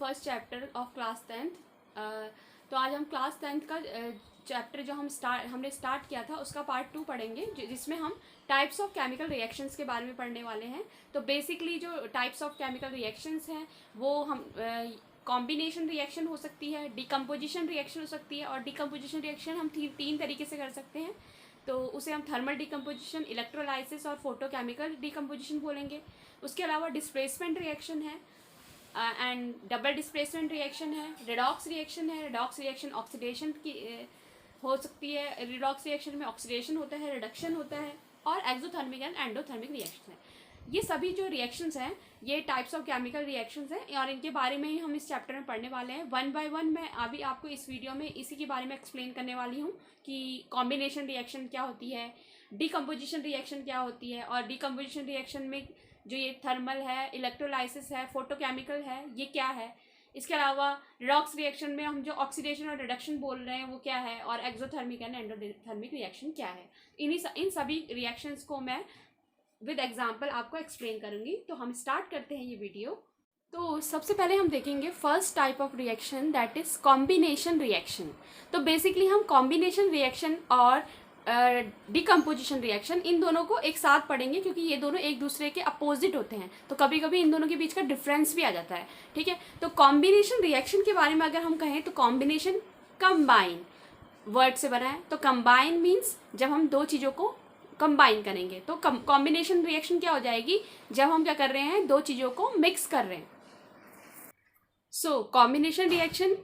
First chapter of class 10th। तो आज हम क्लास 10th का चैप्टर जो हमने स्टार्ट किया था उसका पार्ट 2 पढ़ेंगे, जिसमें हम टाइप्स ऑफ केमिकल रिएक्शंस के बारे में पढ़ने वाले हैं। तो बेसिकली जो टाइप्स ऑफ केमिकल रिएक्शंस हैं वो हम कॉम्बिनेशन रिएक्शन हो सकती है, डिकम्पोजिशन रिएक्शन हो सकती है, और डिकम्पोजिशन रिएक्शन हम तीन तरीके से कर सकते हैं। तो उसे हम थर्मल डिकम्पोजिशन, इलेक्ट्रोलाइसिस और फोटोकेमिकल डिकम्पोजिशन बोलेंगे। उसके अलावा डिस्प्लेसमेंट रिएक्शन है एंड डबल डिस्प्लेसमेंट रिएक्शन है, रेडॉक्स रिएक्शन है। रेडॉक्स रिएक्शन ऑक्सीडेशन की हो सकती है। रेडॉक्स रिएक्शन में ऑक्सीडेशन होता है, रिडक्शन होता है, और एक्सोथर्मिक एंड एंडोथर्मिक रिएक्शन है। ये सभी जो रिएक्शंस हैं ये टाइप्स ऑफ केमिकल रिएक्शंस हैं, और इनके बारे में ही हम इस चैप्टर में पढ़ने वाले हैं। वन बाय वन मैं अभी आपको इस वीडियो में इसी के बारे में एक्सप्लेन करने वाली हूँ कि कॉम्बिनेशन रिएक्शन क्या होती है, डिकम्पोजिशन रिएक्शन क्या होती है, और डिकम्पोजिशन रिएक्शन में जो ये थर्मल है, इलेक्ट्रोलाइसिस है, फोटोकेमिकल है, ये क्या है। इसके अलावा रेडॉक्स रिएक्शन में हम जो ऑक्सीडेशन और रिडक्शन बोल रहे हैं वो क्या है, और एक्सोथर्मिक एंड एंडोथर्मिक रिएक्शन क्या है। इन सभी रिएक्शंस को मैं विद एग्जाम्पल आपको एक्सप्लेन करूंगी। तो हम स्टार्ट करते हैं ये वीडियो। तो सबसे पहले हम देखेंगे first type of reaction, that is combination reaction. तो बेसिकली हम कॉम्बिनेशन रिएक्शन और डिकम्पोजिशन रिएक्शन इन दोनों को एक साथ पढ़ेंगे, क्योंकि ये दोनों एक दूसरे के अपोजिट होते हैं। तो कभी कभी इन दोनों के बीच का डिफरेंस भी आ जाता है, ठीक है। तो कॉम्बिनेशन रिएक्शन के बारे में अगर हम कहें तो कॉम्बिनेशन कंबाइन वर्ड से बना है। तो कंबाइन मीन्स जब हम दो चीज़ों को कंबाइन करेंगे। तो कॉम्बिनेशन रिएक्शन क्या हो जाएगी, जब हम क्या कर रहे हैं, दो चीज़ों को मिक्स कर रहे हैं। So combination reaction,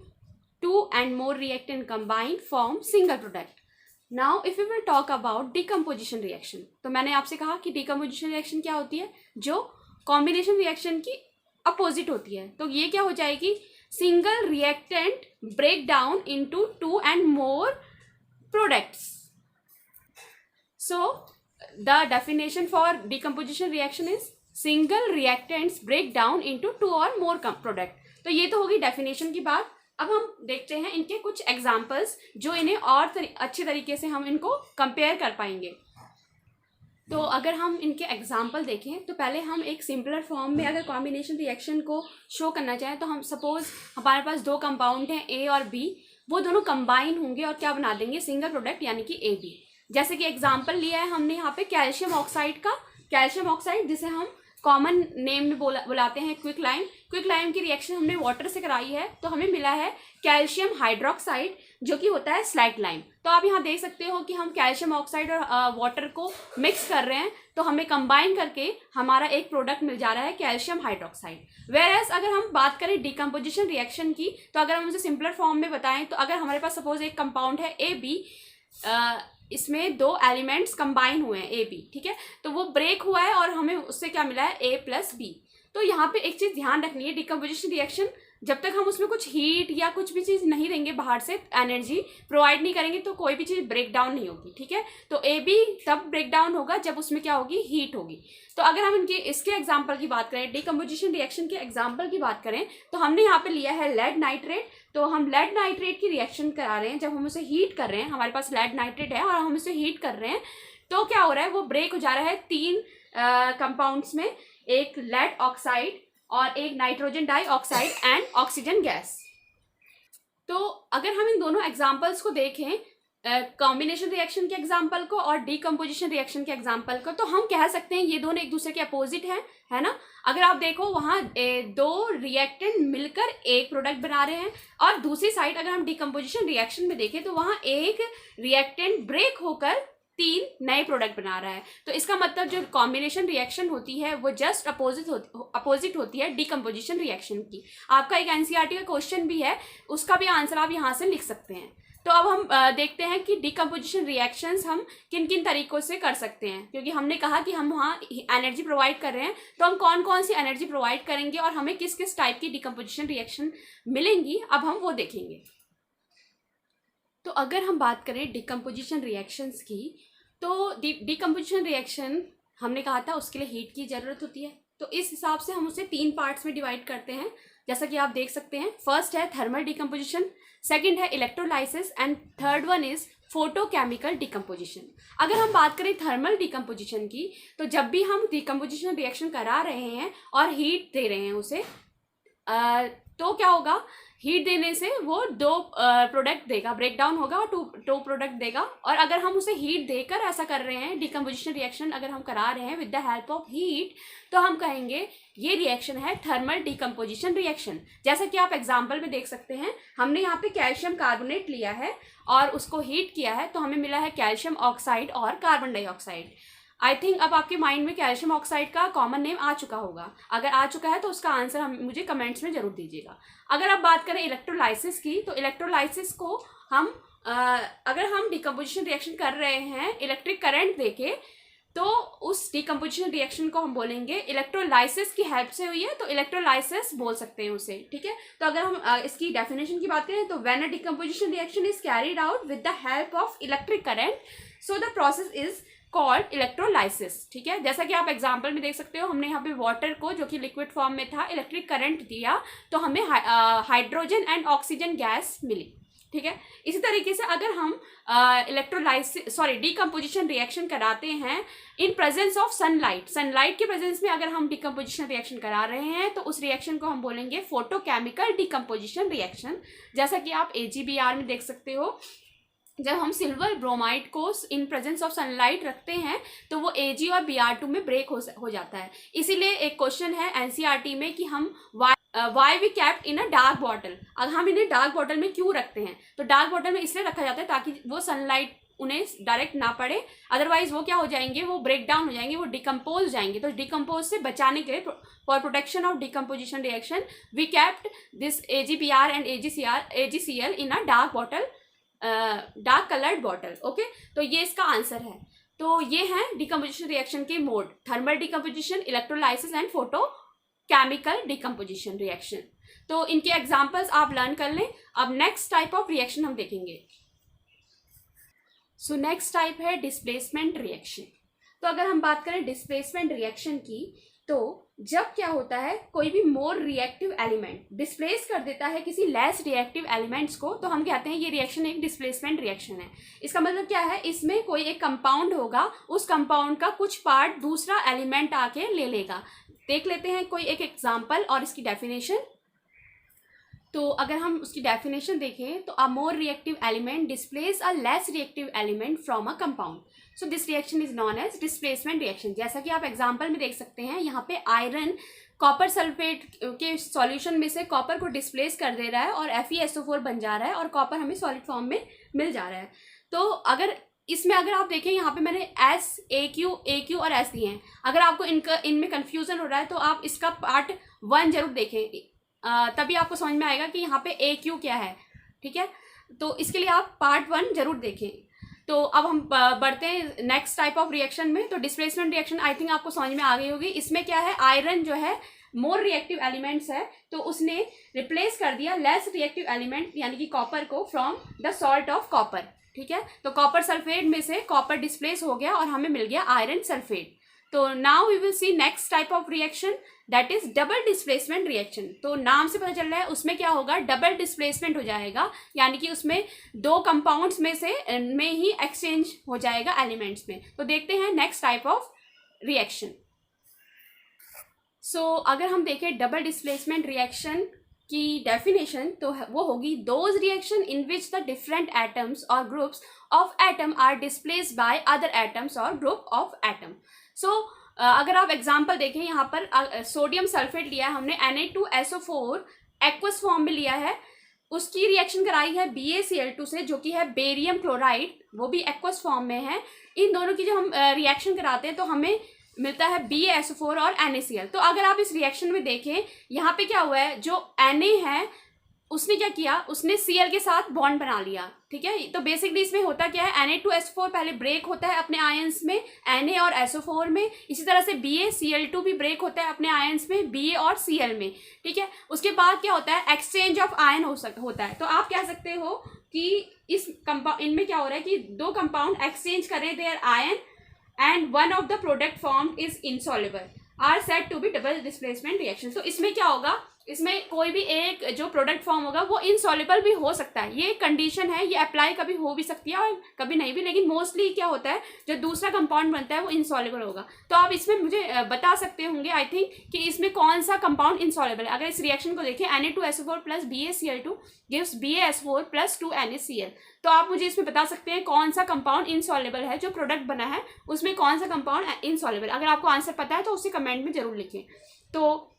two and more reactant combine form single product. Now if we will talk about decomposition reaction, तो मैंने आपसे कहा कि डिकम्पोजिशन रिएक्शन क्या होती है, जो कॉम्बिनेशन रिएक्शन की अपोजिट होती है। तो ये क्या हो जाएगी, single reactant break down into two and more products. So the definition for decomposition reaction is single reactants break down into two or more product। तो ये तो होगी डेफिनेशन की बात। अब हम देखते हैं इनके कुछ एग्जांपल्स जो इन्हें और अच्छे तरीके से हम इनको कंपेयर कर पाएंगे। तो अगर हम इनके एग्जाम्पल देखें तो पहले हम एक सिंपलर फॉर्म में अगर कॉम्बिनेशन रिएक्शन को शो करना चाहें तो हम सपोज हमारे पास दो कंपाउंड हैं ए और बी, वो दोनों कंबाइन होंगे और क्या बना देंगे, सिंगल प्रोडक्ट यानी कि ए बी। जैसे कि एग्जाम्पल लिया है हमने यहाँ पे कैल्शियम ऑक्साइड का। कैल्शियम ऑक्साइड जिसे हम कॉमन नेम में बुलाते हैं क्विक लाइम। क्विक लाइम की रिएक्शन हमने वाटर से कराई है तो हमें मिला है कैल्शियम हाइड्रोक्साइड, जो कि होता है स्लैग लाइम। तो आप यहाँ देख सकते हो कि हम कैल्शियम ऑक्साइड और वाटर को मिक्स कर रहे हैं, तो हमें कंबाइन करके हमारा एक प्रोडक्ट मिल जा रहा है कैल्शियम हाइड्रोक्साइड। वेयरएज अगर हम बात करें डिकम्पोजिशन रिएक्शन की, तो अगर हम उसे सिंपलर फॉर्म में बताएं तो अगर हमारे पास सपोज एक कंपाउंड है ए बी, इसमें दो एलिमेंट्स कंबाइन हुए हैं ए बी, ठीक है, तो वो ब्रेक हुआ है और हमें उससे क्या मिला है, ए प्लस बी। तो यहाँ पे एक चीज़ ध्यान रखनी है, डिकम्पोजिशन रिएक्शन जब तक हम उसमें कुछ हीट या कुछ भी चीज़ नहीं देंगे, बाहर से एनर्जी प्रोवाइड नहीं करेंगे, तो कोई भी चीज़ ब्रेक डाउन नहीं होगी, ठीक है। तो ए बी तब ब्रेक डाउन होगा जब उसमें क्या होगी, हीट होगी। तो अगर हम इसके एग्जाम्पल की बात करें, डिकम्पोजिशन रिएक्शन के एग्जाम्पल की बात करें, तो हमने यहाँ पे लिया है लेड नाइट्रेट। तो हम लेड नाइट्रेट की रिएक्शन करा रहे हैं, जब हम उसे हीट कर रहे हैं, हमारे पास लेड नाइट्रेट है और हम उसे हीट कर रहे हैं, तो क्या हो रहा है, वो ब्रेक हो जा रहा है तीन कंपाउंड्स में, एक लेड ऑक्साइड और एक nitrogen dioxide and oxygen gas. तो अगर हम इन दोनों एग्जाम्पल्स को देखें, कॉम्बिनेशन रिएक्शन के एग्जाम्पल को और डिकम्पोजिशन रिएक्शन के एग्जाम्पल को, तो हम कह सकते हैं ये दोनों एक दूसरे के अपोजिट हैं, है ना। अगर आप देखो वहाँ दो रिएक्टेंट मिलकर एक प्रोडक्ट बना रहे हैं, और दूसरी साइड अगर हम डिकम्पोजिशन रिएक्शन में देखें तो वहाँ एक रिएक्टेंट ब्रेक होकर तीन नए प्रोडक्ट बना रहा है। तो इसका मतलब जो कॉम्बिनेशन रिएक्शन होती है वो जस्ट अपोजिट होती है डिकम्पोजिशन रिएक्शन की। आपका एक एनसीईआरटी का क्वेश्चन भी है, उसका भी आंसर आप यहाँ से लिख सकते हैं। तो अब हम देखते हैं कि डिकम्पोजिशन रिएक्शंस हम किन किन तरीकों से कर सकते हैं, क्योंकि हमने कहा कि हम वहाँ एनर्जी प्रोवाइड कर रहे हैं, तो हम कौन कौन सी एनर्जी प्रोवाइड करेंगे और हमें किस किस टाइप की डिकम्पोजिशन रिएक्शन मिलेंगी, अब हम वो देखेंगे। तो अगर हम बात करें डिकम्पोजिशन रिएक्शंस की, तो डिकम्पोजिशन रिएक्शन हमने कहा था उसके लिए हीट की ज़रूरत होती है। तो इस हिसाब से हम उसे तीन पार्ट्स में डिवाइड करते हैं, जैसा कि आप देख सकते हैं। फर्स्ट है थर्मल डिकम्पोजिशन, सेकंड है electrolysis and third one is photochemical decomposition. अगर हम बात करें थर्मल डिकम्पोजिशन की, तो जब भी हम डिकम्पोजिशन रिएक्शन करा रहे हैं और हीट दे रहे हैं उसे, तो क्या होगा, हीट देने से वो दो प्रोडक्ट देगा, ब्रेक डाउन होगा और टू प्रोडक्ट देगा। और अगर हम उसे हीट देकर ऐसा कर रहे हैं, डिकम्पोजिशन रिएक्शन अगर हम करा रहे हैं with the help of heat, तो हम कहेंगे ये रिएक्शन है थर्मल डिकम्पोजिशन रिएक्शन। जैसा कि आप एग्जाम्पल में देख सकते हैं, हमने यहाँ पे कैल्शियम कार्बोनेट लिया है और उसको हीट किया है, तो हमें मिला है कैल्शियम ऑक्साइड और कार्बन डाइऑक्साइड। आई थिंक अब आपके माइंड में कैल्शियम ऑक्साइड का कॉमन नेम आ चुका होगा। अगर आ चुका है तो उसका आंसर मुझे कमेंट्स में जरूर दीजिएगा। अगर आप बात करें इलेक्ट्रोलाइसिस की, तो इलेक्ट्रोलाइसिस को हम अगर हम डिकम्पोजिशन रिएक्शन कर रहे हैं इलेक्ट्रिक करंट देके, तो उस डिकम्पोजिशन रिएक्शन को हम बोलेंगे इलेक्ट्रोलाइसिस की हेल्प से हुई है, तो इलेक्ट्रोलाइसिस बोल सकते हैं उसे, ठीक है। तो अगर हम इसकी डेफिनेशन की बात करें, तो when a decomposition reaction is carried out with the help of electric current, so the process is called electrolysis, ठीक है। जैसा कि आप एग्जांपल में देख सकते हो, हमने यहाँ पे वाटर को, जो कि लिक्विड फॉर्म में था, इलेक्ट्रिक करंट दिया तो हमें हाइड्रोजन एंड ऑक्सीजन गैस मिली, ठीक है। इसी तरीके से अगर हम डिकम्पोजिशन रिएक्शन कराते हैं in presence of sunlight, sunlight के प्रेजेंस में अगर हम डिकम्पोजिशन रिएक्शन करा रहे हैं, तो उस रिएक्शन को हम बोलेंगे फोटोकेमिकल डिकम्पोजिशन रिएक्शन। जैसा कि आप AgBr में देख सकते हो, जब हम सिल्वर ब्रोमाइड को इन प्रेजेंस ऑफ सनलाइट रखते हैं तो वो Ag और Br2 में ब्रेक हो जाता है। इसीलिए एक क्वेश्चन है NCERT में कि हम why we kept in a dark bottle, अगर हम इन्हें डार्क बॉटल में क्यों रखते हैं, तो डार्क बॉटल में इसलिए रखा जाता है ताकि वो सनलाइट उन्हें डायरेक्ट ना पड़े, अदरवाइज वो क्या हो जाएंगे, वो ब्रेक डाउन हो जाएंगे, वो डिकम्पोज हो जाएंगे। तो डिकम्पोज से बचाने के लिए, for protection of decomposition reaction, we kept this AgBr and AgCl in a dark bottle, dark coloured bottle, okay. तो ये इसका आंसर है। तो ये है डिकम्पोजिशन रिएक्शन के mode, thermal decomposition, electrolysis and photo chemical decomposition reaction. तो इनके एग्जांपल्स आप लर्न कर लें। अब नेक्स्ट टाइप ऑफ रिएक्शन हम देखेंगे। सो नेक्स्ट टाइप है डिस्प्लेसमेंट रिएक्शन। तो अगर हम बात करें डिस्प्लेसमेंट रिएक्शन की, तो जब क्या होता है, कोई भी मोर रिएक्टिव एलिमेंट डिस्प्लेस कर देता है किसी लेस रिएक्टिव एलिमेंट्स को, तो हम कहते हैं ये रिएक्शन एक डिस्प्लेसमेंट रिएक्शन है। इसका मतलब क्या है, इसमें कोई एक कंपाउंड होगा, उस कंपाउंड का कुछ पार्ट दूसरा एलिमेंट आके ले लेगा। देख लेते हैं कोई एक एग्जाम्पल और इसकी डेफिनेशन। तो अगर हम उसकी डेफिनेशन देखें, तो a more reactive element displace a less reactive element from a compound, so this reaction is known as displacement reaction. जैसा कि आप एग्जाम्पल में देख सकते हैं, यहाँ पे आयरन कॉपर सल्फेट के सॉल्यूशन में से कॉपर को डिस्प्लेस कर दे रहा है और FeSO4 बन जा रहा है और कॉपर हमें सॉलिड फॉर्म में मिल जा रहा है। तो अगर इसमें अगर आप देखें, यहाँ पे मैंने S, AQ और S दिए हैं। अगर आपको इनमें कन्फ्यूजन हो रहा है तो आप इसका पार्ट 1 जरूर देखें, तभी आपको समझ में आएगा कि यहाँ पे AQ क्या है, ठीक है। तो इसके लिए आप पार्ट 1 जरूर देखें। तो अब हम बढ़ते हैं नेक्स्ट टाइप ऑफ रिएक्शन में। तो डिस्प्लेसमेंट रिएक्शन आई थिंक आपको समझ में आ गई होगी। इसमें क्या है, आयरन जो है मोर रिएक्टिव एलिमेंट्स है, तो उसने रिप्लेस कर दिया लेस रिएक्टिव एलिमेंट यानी कि कॉपर को from the salt of copper, ठीक है। तो कॉपर सल्फेट में से कॉपर डिस्प्लेस हो गया और हमें मिल गया आयरन सल्फेट। तो now we will see next type of reaction, that is double displacement reaction. तो नाम से पता चल रहा है उसमें क्या होगा, डबल डिस्प्लेसमेंट हो जाएगा, यानी कि उसमें दो कंपाउंड्स में ही एक्सचेंज हो जाएगा एलिमेंट्स में। तो देखते हैं next type of reaction. So अगर हम देखें डबल डिस्प्लेसमेंट रिएक्शन की डेफिनेशन, तो वो होगी those reaction in which the different atoms और groups of atom are displaced by other atoms और ग्रुप ऑफ एटम। सो अगर आप एग्जांपल देखें, यहाँ पर सोडियम सल्फेट लिया है हमने, Na2SO4 एक्वस फॉर्म में लिया है, उसकी रिएक्शन कराई है BaCl2 से, जो कि है बेरियम क्लोराइड, वो भी एक्वस फॉर्म में है। इन दोनों की जब हम रिएक्शन कराते हैं तो हमें मिलता है BaSO4 और NaCl। तो अगर आप इस रिएक्शन में देखें, यहाँ पे क्या हुआ है, जो Na है उसने क्या किया, उसने Cl के साथ बॉन्ड बना लिया, ठीक है। तो बेसिकली इसमें होता क्या है, Na2SO4 पहले ब्रेक होता है अपने आयंस में Na और SO4 में, इसी तरह से BaCl2 भी ब्रेक होता है अपने आयंस में Ba और Cl में, ठीक है। उसके बाद क्या होता है, एक्सचेंज ऑफ आयन होता है। तो आप कह सकते हो कि इस इनमें क्या हो रहा है कि दो कंपाउंड एक्सचेंज करें their ion and one of the product formed is insoluble are said to be double displacement reaction। तो इसमें क्या होगा, इसमें कोई भी एक जो प्रोडक्ट फॉर्म होगा वो इनसॉल्युबल भी हो सकता है, ये कंडीशन है, ये अप्लाई कभी हो भी सकती है और कभी नहीं भी, लेकिन मोस्टली क्या होता है जो दूसरा कंपाउंड बनता है वो इनसॉल्युबल होगा। तो आप इसमें मुझे बता सकते होंगे आई थिंक कि इसमें कौन सा कंपाउंड इनसॉल्युबल है। अगर इस रिएक्शन को देखें Na2SO4 plus BaCl2 gives BaS4 plus 2 NaCl, तो आप मुझे इसमें बता सकते हैं कौन सा कंपाउंड इनसॉल्युबल है, जो प्रोडक्ट बना है उसमें कौन सा कंपाउंड इनसॉल्युबल। अगर आपको आंसर पता है तो उसे कमेंट में जरूर लिखें। तो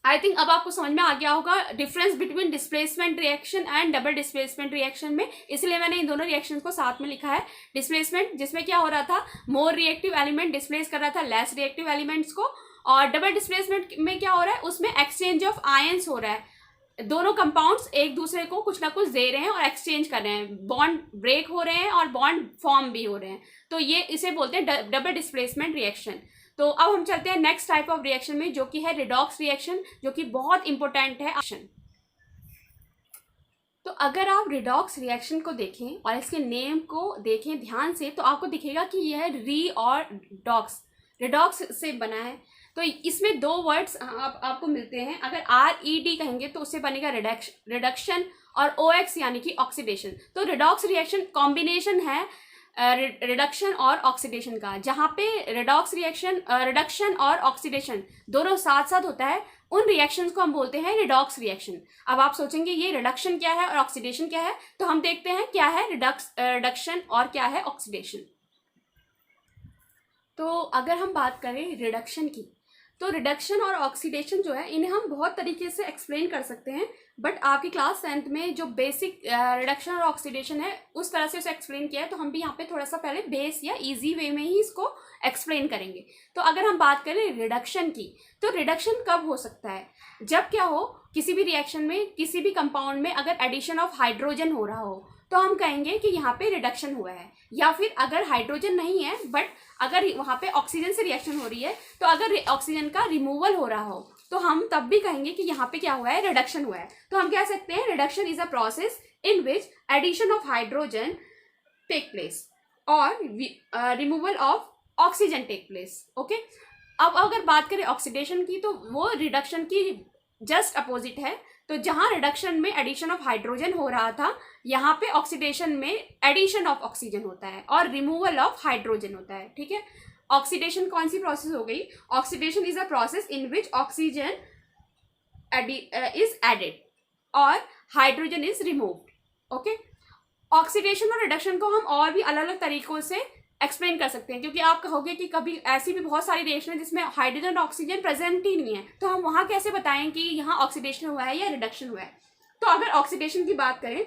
आई थिंक अब आपको समझ में आ गया होगा difference between displacement reaction and double displacement reaction में, इसलिए मैंने इन दोनों रिएक्शन को साथ में लिखा है। डिस्प्लेसमेंट जिसमें क्या हो रहा था, मोर रिएक्टिव एलिमेंट डिस्प्लेस कर रहा था लेस रिएक्टिव एलिमेंट्स को, और डबल डिस्प्लेसमेंट में क्या हो रहा है, उसमें एक्सचेंज ऑफ आयंस हो रहा है, दोनों कंपाउंड्स एक दूसरे को कुछ ना कुछ दे रहे हैं और एक्सचेंज कर रहे हैं, बॉन्ड ब्रेक हो रहे हैं और बॉन्ड फॉर्म भी हो रहे हैं, तो ये इसे बोलते हैं डबल डिस्प्लेसमेंट रिएक्शन। तो अब हम चलते हैं नेक्स्ट टाइप ऑफ रिएक्शन में, जो कि है रिडॉक्स रिएक्शन, जो कि बहुत इंपॉर्टेंट है एक्शन। तो अगर आप रिडॉक्स रिएक्शन को देखें और इसके नेम को देखें ध्यान से, तो आपको दिखेगा कि यह री और डॉक्स, रिडॉक्स से बना है। तो इसमें दो वर्ड्स आपको मिलते हैं, अगर RED कहेंगे तो उससे बनेगा रिडक्शन, और OX यानी कि ऑक्सीडेशन। तो रिडॉक्स रिएक्शन कॉम्बिनेशन है रिडक्शन और ऑक्सीडेशन का, जहाँ पे रिडक्शन और ऑक्सीडेशन दोनों साथ साथ होता है, उन रिएक्शंस को हम बोलते हैं रिडॉक्स रिएक्शन। अब आप सोचेंगे ये रिडक्शन क्या है और ऑक्सीडेशन क्या है, तो हम देखते हैं क्या है रिडक्शन और क्या है ऑक्सीडेशन। तो अगर हम बात करें रिडक्शन की, तो रिडक्शन और ऑक्सीडेशन जो है इन्हें हम बहुत तरीके से एक्सप्लेन कर सकते हैं, बट आपकी क्लास 10th में जो बेसिक रिडक्शन और ऑक्सीडेशन है उस तरह से उसे एक्सप्लेन किया है, तो हम भी यहाँ पे थोड़ा सा पहले बेस या इजी वे में ही इसको एक्सप्लेन करेंगे। तो अगर हम बात करें रिडक्शन की, तो रिडक्शन कब हो सकता है, जब क्या हो, किसी भी रिएक्शन में किसी भी कंपाउंड में अगर एडिशन ऑफ हाइड्रोजन हो रहा हो तो हम कहेंगे कि यहाँ पे रिडक्शन हुआ है, या फिर अगर हाइड्रोजन नहीं है बट अगर वहाँ पे ऑक्सीजन से रिएक्शन हो रही है, तो अगर ऑक्सीजन का रिमूवल हो रहा हो तो हम तब भी कहेंगे कि यहाँ पे क्या हुआ है, रिडक्शन हुआ है। तो हम कह सकते हैं reduction is a process in which addition of hydrogen take place और removal of oxygen take place. Okay, अब अगर बात करें ऑक्सीडेशन की, तो वो रिडक्शन की जस्ट अपोजिट है। तो जहाँ रिडक्शन में एडिशन ऑफ हाइड्रोजन हो रहा था, यहाँ पे ऑक्सीडेशन में एडिशन ऑफ ऑक्सीजन होता है और रिमूवल ऑफ हाइड्रोजन होता है। ठीक है, ऑक्सीडेशन कौन सी प्रोसेस हो गई, oxidation is a process in which oxygen is added और hydrogen is removed. Okay, oxidation और रिडक्शन को हम और भी अलग अलग तरीकों से एक्सप्लेन कर सकते हैं, क्योंकि आप कहोगे कि कभी ऐसी भी बहुत सारी रिएक्शन है जिसमें हाइड्रोजन और ऑक्सीजन प्रेजेंट ही नहीं है, तो हम वहाँ कैसे बताएं कि यहाँ ऑक्सीडेशन हुआ है या रिडक्शन हुआ है। तो अगर ऑक्सीडेशन की बात करें,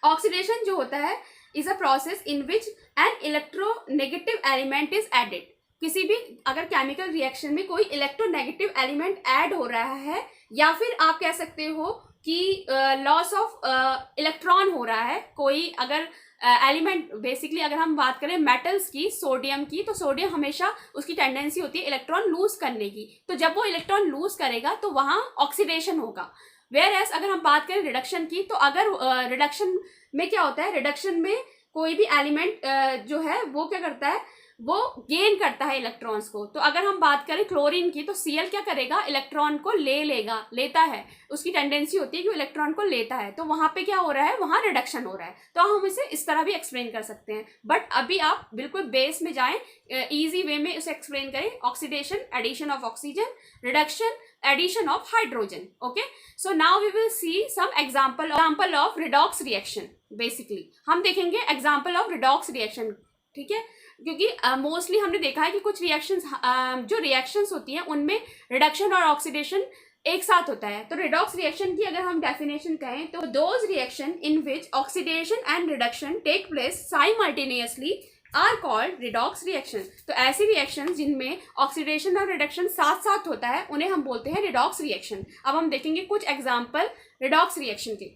ऑक्सीडेशन जो होता है is a process in which an electronegative element is added. किसी भी अगर केमिकल रिएक्शन में कोई इलेक्ट्रोनेगेटिव एलिमेंट ऐड हो रहा है, या फिर आप कह सकते हो कि लॉस ऑफ इलेक्ट्रॉन हो रहा है, कोई अगर एलिमेंट बेसिकली अगर हम बात करें मेटल्स की, सोडियम की, तो सोडियम हमेशा उसकी टेंडेंसी होती है इलेक्ट्रॉन लूज करने की, तो जब वो इलेक्ट्रॉन लूज करेगा तो वहाँ ऑक्सीडेशन होगा। वेयर एज अगर हम बात करें रिडक्शन की, तो अगर रिडक्शन में क्या होता है, रिडक्शन में कोई भी एलिमेंट जो है वो क्या करता है, वो गेन करता है इलेक्ट्रॉन्स को। तो अगर हम बात करें क्लोरीन की, तो Cl क्या करेगा, इलेक्ट्रॉन को लेता है, उसकी टेंडेंसी होती है कि वो इलेक्ट्रॉन को लेता है, तो वहाँ पे क्या हो रहा है, वहाँ रिडक्शन हो रहा है। तो हम इसे इस तरह भी एक्सप्लेन कर सकते हैं, बट अभी आप बिल्कुल बेस में जाएं, इजी वे में उसे एक्सप्लेन करें। Oxidation addition of oxygen, reduction addition of hydrogen. Okay, so now we will see some example of redox reaction. Basically हम देखेंगे एग्जाम्पल ऑफ रिडॉक्स रिएक्शन, ठीक है, क्योंकि मोस्टली हमने देखा है कि कुछ रिएक्शंस जो रिएक्शंस होती हैं उनमें रिडक्शन और ऑक्सीडेशन एक साथ होता है। तो रिडॉक्स रिएक्शन की अगर हम डेफिनेशन कहें, तो those reaction in which oxidation and reduction take place simultaneously are called redox reaction. तो ऐसी रिएक्शन जिनमें ऑक्सीडेशन और रिडक्शन साथ साथ होता है उन्हें हम बोलते हैं रिडॉक्स रिएक्शन। अब हम देखेंगे कुछ एग्जाम्पल रिडॉक्स रिएक्शन के।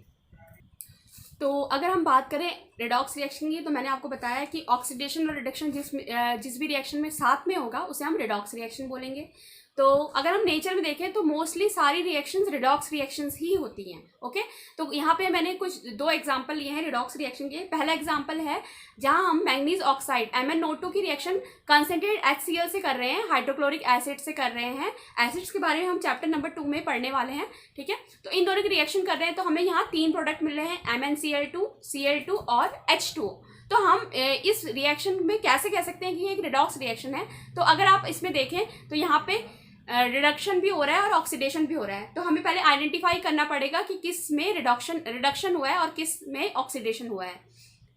तो अगर हम बात करें रेडॉक्स रिएक्शन की, तो मैंने आपको बताया कि ऑक्सीडेशन और रिडक्शन जिस भी रिएक्शन में साथ में होगा उसे हम रेडॉक्स रिएक्शन बोलेंगे। तो अगर हम नेचर में देखें तो मोस्टली सारी रिएक्शंस रिडॉक्स रिएक्शंस ही होती हैं। ओके, तो यहाँ पे मैंने कुछ 2 एग्जांपल लिए हैं रिडॉक्स रिएक्शन के। पहला एग्जांपल है जहाँ हम मैंगनीज ऑक्साइड MnO2 की रिएक्शन कंसनट्रेटेड HCl से कर रहे हैं, हाइड्रोक्लोरिक एसिड से कर रहे हैं। एसिड्स के बारे में हम चैप्टर नंबर 2 में पढ़ने वाले हैं, ठीक है। तो इन दोनों की रिएक्शन कर रहे हैं तो हमें यहाँ 3 प्रोडक्ट मिल रहे हैं, MnCl2, Cl2 और H2O। तो हम इस रिएक्शन में कैसे कह सकते हैं कि ये एक रिडॉक्स रिएक्शन है। तो अगर आप इसमें देखें तो यहाँ पे रिडक्शन भी हो रहा है और ऑक्सीडेशन भी हो रहा है। तो हमें पहले आइडेंटिफाई करना पड़ेगा कि किस में रिडक्शन हुआ है और किस में ऑक्सीडेशन हुआ है।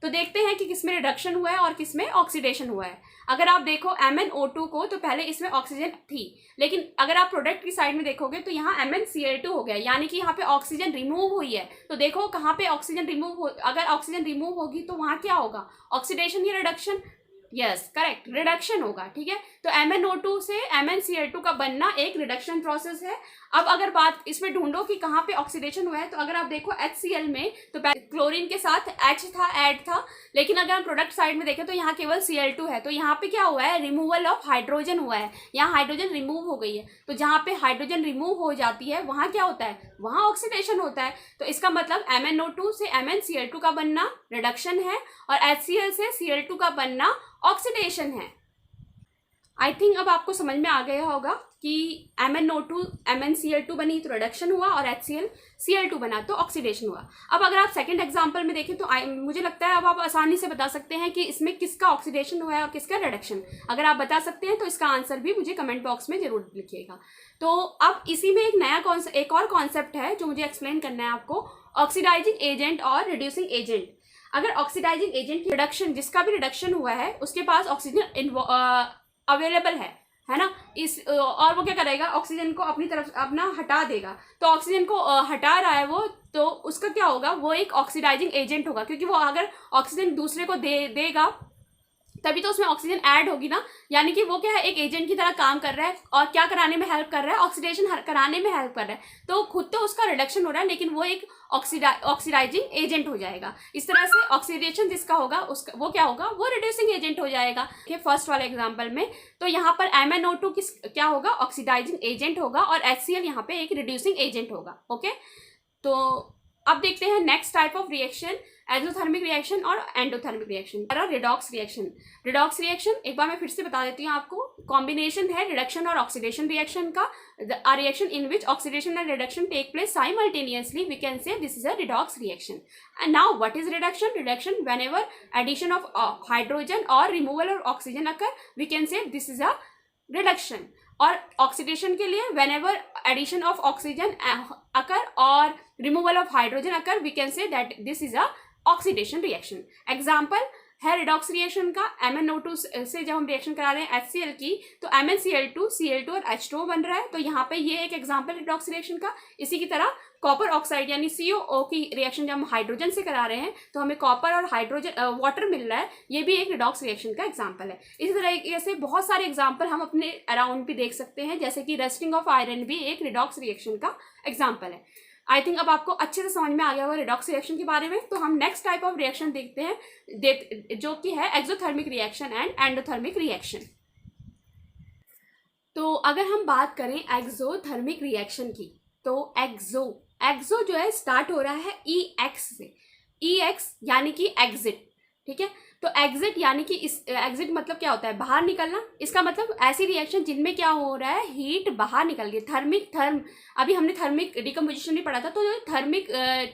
तो देखते हैं कि किस में रिडक्शन हुआ है और किस में ऑक्सीडेशन हुआ है। अगर आप देखो MnO2 को, तो पहले इसमें ऑक्सीजन थी, लेकिन अगर आप प्रोडक्ट की साइड में देखोगे तो यहाँ MnCl2 हो गया, यानी कि यहाँ पे ऑक्सीजन रिमूव हुई है। तो देखो कहाँ पे ऑक्सीजन रिमूव हो, अगर ऑक्सीजन रिमूव होगी तो वहाँ क्या होगा, ऑक्सीडेशन या रिडक्शन? यस, करेक्ट, रिडक्शन होगा, ठीक है। तो MnO2 से MnCl2 का बनना एक रिडक्शन प्रोसेस है। अब अगर बात इसमें ढूंढो कि कहाँ पे ऑक्सीडेशन हुआ है, तो अगर आप देखो HCl में तो क्लोरीन के साथ H था, ऐड था, लेकिन अगर हम प्रोडक्ट साइड में देखें तो यहाँ केवल Cl2 है। तो यहाँ पे क्या हुआ है, रिमूवल ऑफ हाइड्रोजन हुआ है, यहाँ हाइड्रोजन रिमूव हो गई है। तो जहाँ पे हाइड्रोजन रिमूव हो जाती है वहाँ क्या होता है, वहाँ ऑक्सीडेशन होता है। तो इसका मतलब MnO2 से MnCl2 का बनना रिडक्शन है और HCl से Cl2 का बनना ऑक्सीडेशन है। आई थिंक अब आपको समझ में आ गया होगा कि MnO2 MnCl2 बनी तो रिडक्शन हुआ और HCl Cl2 बना तो ऑक्सीडेशन हुआ। अब अगर आप सेकंड एग्जांपल में देखें तो मुझे लगता है अब आप आसानी से बता सकते हैं कि इसमें किसका ऑक्सीडेशन हुआ है और किसका रिडक्शन। अगर आप बता सकते हैं तो इसका आंसर भी मुझे कमेंट बॉक्स में जरूर लिखिएगा। तो अब इसी में एक और कॉन्सेप्ट है जो मुझे एक्सप्लेन करना है आपको, ऑक्सीडाइजिंग एजेंट और रिड्यूसिंग एजेंट। अगर ऑक्सीडाइजिंग एजेंट की रिडक्शन, जिसका भी रिडक्शन हुआ है उसके पास ऑक्सीजन अवेलेबल है ना, और वो क्या करेगा, ऑक्सीजन को अपनी तरफ अपना हटा देगा। तो ऑक्सीजन को हटा रहा है वो, तो उसका क्या होगा, वो एक ऑक्सीडाइजिंग एजेंट होगा, क्योंकि वो अगर ऑक्सीजन दूसरे को देगा तभी तो उसमें ऑक्सीजन ऐड होगी ना, यानी कि वो क्या है, एक एजेंट की तरह काम कर रहा है। और क्या कराने में हेल्प कर रहा है, ऑक्सीडेशन कराने में हेल्प कर रहा है। तो खुद तो उसका रिडक्शन हो रहा है, लेकिन वो एक ऑक्सीडाइजिंग एजेंट हो जाएगा। इस तरह से ऑक्सीडेशन जिसका होगा उसका वो क्या होगा, वो रिड्यूसिंग एजेंट हो जाएगा। फर्स्ट वाले एग्जांपल में तो यहाँ पर MnO2 क्या होगा, ऑक्सीडाइजिंग एजेंट होगा और HCl यहाँ पे एक रिड्यूसिंग एजेंट होगा। ओके, तो अब देखते हैं next type of reaction, exothermic reaction और एंडोथर्मिक रिएक्शन और रिडॉक्स रिएक्शन। रिडॉक्स रिएक्शन एक बार मैं फिर से बता देती हूँ आपको, कॉम्बिनेशन है रिडक्शन और ऑक्सीडेशन रिएक्शन का, a reaction in which oxidation and reduction take place simultaneously, we can say this is a redox reaction. And now what is reduction? Reduction, whenever addition of hydrogen or removal of oxygen occur, we can say this is a reduction. और oxidation के लिए whenever addition of oxygen occur और removal of hydrogen occur, we can say that this is a oxidation reaction. Example है redox reaction का, MnO2 से जब हम reaction करा रहे हैं HCl की, तो MnCl2, Cl2 और H2O बन रहा है। तो यहाँ पे ये एक एग्जांपल रिडॉक्स रिएक्शन का। इसी की तरह कॉपर ऑक्साइड यानी COO की रिएक्शन जब हम हाइड्रोजन से करा रहे हैं तो हमें कॉपर और हाइड्रोजन वाटर मिल रहा है, ये भी एक रिडॉक्स रिएक्शन का एग्जाम्पल है। इसी तरह से बहुत सारे एग्जाम्पल हम अपने अराउंड भी देख सकते हैं, जैसे कि रस्टिंग ऑफ आयरन भी एक रिडॉक्स रिएक्शन का एग्जाम्पल है। आई थिंक अब आपको अच्छे से समझ में आ गया होगा रिडॉक्स रिएक्शन के बारे में। तो हम नेक्स्ट टाइप ऑफ रिएक्शन देखते हैं जो कि है exothermic reaction and endothermic reaction. तो अगर हम बात करें एक्सोथर्मिक रिएक्शन की, तो एक्सो जो है स्टार्ट हो रहा है EX से, EX यानी कि एग्जिट, ठीक है। तो एग्जिट यानी कि इस एग्जिट मतलब क्या होता है, बाहर निकलना। इसका मतलब ऐसी रिएक्शन जिनमें क्या हो रहा है, हीट बाहर निकल रही है। अभी हमने थर्मिक डिकम्पोजिशन भी पढ़ा था, तो जो थर्मिक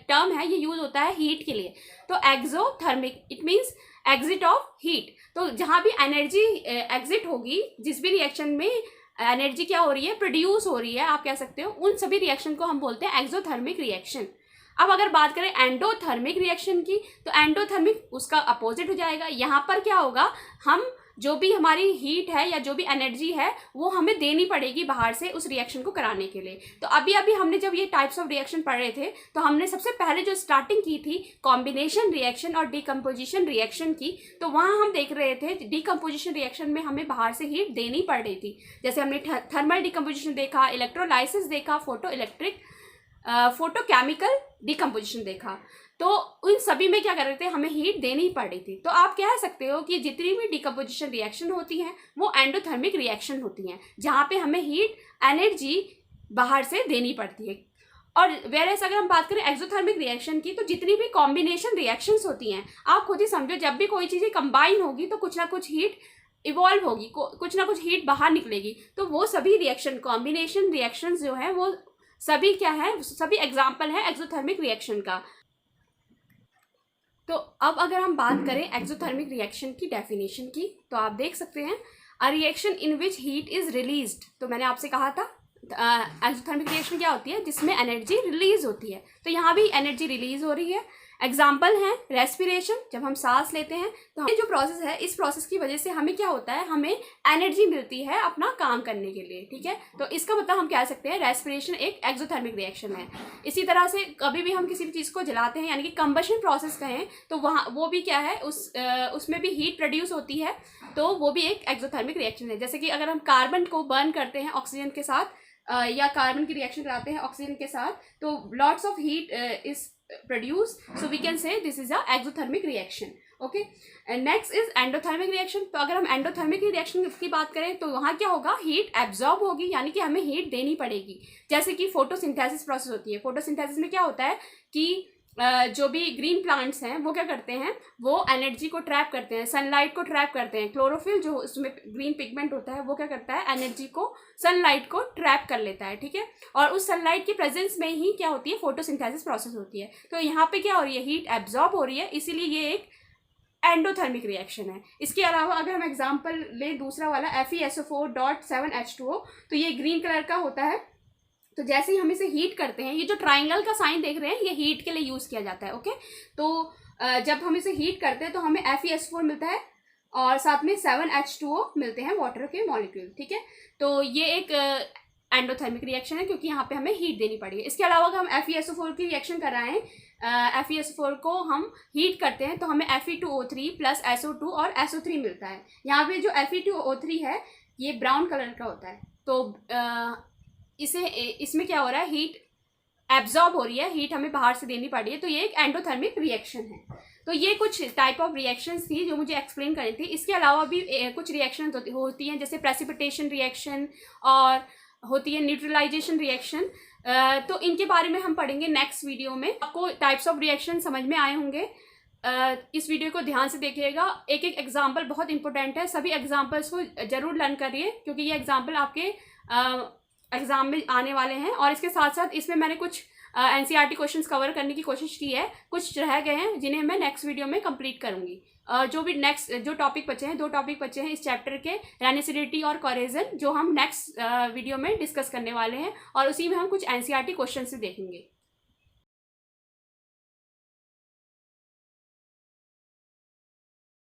टर्म है ये यूज होता है हीट के लिए। तो exothermic it means exit of heat. तो जहाँ भी एनर्जी एग्जिट होगी, जिस भी रिएक्शन में एनर्जी क्या हो रही है, प्रोड्यूस हो रही है, आप कह सकते हो, उन सभी रिएक्शन को हम बोलते हैं एक्सोथर्मिक रिएक्शन। अब अगर बात करें एंडोथर्मिक रिएक्शन की, तो एंडोथर्मिक उसका अपोजिट हो जाएगा। यहाँ पर क्या होगा, हम जो भी हमारी हीट है या जो भी एनर्जी है वो हमें देनी पड़ेगी बाहर से उस रिएक्शन को कराने के लिए। तो अभी हमने जब ये टाइप्स ऑफ रिएक्शन पढ़ रहे थे, तो हमने सबसे पहले जो स्टार्टिंग की थी कॉम्बिनेशन रिएक्शन और डिकम्पोजिशन रिएक्शन की, तो वहाँ हम देख रहे थे डिकम्पोजिशन रिएक्शन में हमें बाहर से हीट देनी पड़ रही थी। जैसे हमने थर्मल डिकम्पोजिशन देखा, इलेक्ट्रोलाइसिस देखा, फोटोकेमिकल डिकम्पोजिशन देखा। तो उन सभी में क्या कर रहे थे, हमें हीट देनी ही पड़ रही थी। तो आप कह सकते हो कि जितनी भी डिकम्पोजिशन रिएक्शन होती हैं वो एंडोथर्मिक रिएक्शन होती हैं, जहाँ पे हमें हीट एनर्जी बाहर से देनी पड़ती है। और वेरेस अगर हम बात करें एक्सोथर्मिक रिएक्शन की, तो जितनी भी कॉम्बिनेशन रिएक्शंस होती हैं, आप खुद ही समझो, जब भी कोई चीज़ें कंबाइन होगी तो कुछ ना कुछ हीट इवॉल्व होगी, कुछ ना कुछ हीट बाहर निकलेगी। तो वो सभी रिएक्शन, कॉम्बिनेशन रिएक्शंस जो है वो सभी क्या है, सभी एग्जाम्पल है एक्सोथर्मिक रिएक्शन का। तो अब अगर हम बात करें एक्सोथर्मिक रिएक्शन की डेफिनेशन की, तो आप देख सकते हैं a reaction in which heat is released. तो मैंने आपसे कहा था एक्सोथर्मिक रिएक्शन क्या होती है, जिसमें एनर्जी रिलीज होती है। तो यहाँ भी एनर्जी रिलीज हो रही है। एग्जाम्पल है रेस्पिरेशन, जब हम सांस लेते हैं तो ये जो प्रोसेस है, इस प्रोसेस की वजह से हमें क्या होता है, हमें एनर्जी मिलती है अपना काम करने के लिए, ठीक है। तो इसका मतलब हम कह सकते हैं रेस्पिरेशन एक एक्सोथर्मिक रिएक्शन है। इसी तरह से कभी भी हम किसी भी चीज़ को जलाते हैं, यानी कि कंबशन प्रोसेस कहें, तो वहाँ वो भी क्या है, उसमें भी हीट प्रोड्यूस होती है, तो वो भी एक एक्सोथर्मिक रिएक्शन है। जैसे कि अगर हम कार्बन को बर्न करते हैं ऑक्सीजन के साथ, या कार्बन की रिएक्शन कराते हैं ऑक्सीजन के साथ, तो lots of heat is produce, so we can say this is a exothermic reaction. Okay, next is endothermic reaction. तो अगर हम एंडोथर्मिक रिएक्शन की बात करें तो वहाँ क्या होगा, हीट एब्जॉर्ब होगी, यानी कि हमें हीट देनी पड़ेगी। जैसे कि फोटोसिंथेसिस प्रोसेस होती है। फोटोसिंथेसिस में क्या होता है कि जो भी ग्रीन प्लांट्स हैं वो क्या करते हैं, वो एनर्जी को ट्रैप करते हैं, सनलाइट को ट्रैप करते हैं। क्लोरोफिल जो उसमें ग्रीन पिगमेंट होता है वो क्या करता है, एनर्जी को, सनलाइट को ट्रैप कर लेता है, ठीक है। और उस सनलाइट की प्रेजेंस में ही क्या होती है, फोटोसिंथेसिस प्रोसेस होती है। तो यहाँ पे क्या हो रही है, हीट एब्जॉर्ब हो रही है, इसीलिए ये एक एंडोथर्मिक रिएक्शन है। इसके अलावा अगर हम एग्जांपल लें दूसरा वाला FeSO4.7H2O, तो ये ग्रीन कलर का होता है। तो जैसे ही हम इसे हीट करते हैं, ये जो ट्राइंगल का साइन देख रहे हैं, ये हीट के लिए यूज़ किया जाता है, ओके। तो जब हम इसे हीट करते हैं तो हमें FeSO4 मिलता है और साथ में 7H2O मिलते हैं, वाटर के मॉलिक्यूल, ठीक है। तो ये एक एंडोथर्मिक रिएक्शन है, क्योंकि यहाँ पे हमें हीट देनी पड़ी है। इसके अलावा अगर हम FeSO4 की रिएक्शन कर रहे हैं, FeSO4 को हम हीट करते हैं तो हमें Fe2O3 प्लस SO2 और SO3 मिलता है। यहाँ पे जो Fe2O3 है ये ब्राउन कलर का होता है। तो इसमें क्या हो रहा है, हीट एब्जॉर्ब हो रही है, हीट हमें बाहर से देनी पड़ रही है, तो ये एक एंडोथर्मिक रिएक्शन है। तो ये कुछ टाइप ऑफ रिएक्शंस थी जो मुझे एक्सप्लेन करनी थी। इसके अलावा भी कुछ रिएक्शन होती हैं, जैसे प्रेसिपिटेशन रिएक्शन और होती है न्यूट्रलाइजेशन रिएक्शन। तो इनके बारे में हम पढ़ेंगे नेक्स्ट वीडियो में। आपको टाइप्स ऑफ रिएक्शन समझ में आए होंगे। इस वीडियो को ध्यान से देखिएगा, एक एक एग्जाम्पल बहुत इंपॉर्टेंट है, सभी एग्जाम्पल्स को जरूर लर्न करिए, क्योंकि ये एग्जाम्पल आपके एग्जाम में आने वाले हैं। और इसके साथ साथ इसमें मैंने कुछ NCERT क्वेश्चंस कवर करने की कोशिश की है, कुछ रह गए हैं जिन्हें मैं नेक्स्ट वीडियो में कंप्लीट करूंगी। जो टॉपिक बचे हैं, 2 टॉपिक बचे हैं इस चैप्टर के, रेनिसिडिटी और कोहेजन, जो हम नेक्स्ट वीडियो में डिस्कस करने वाले हैं, और उसी में हम कुछ NCERT क्वेश्चन से देखेंगे।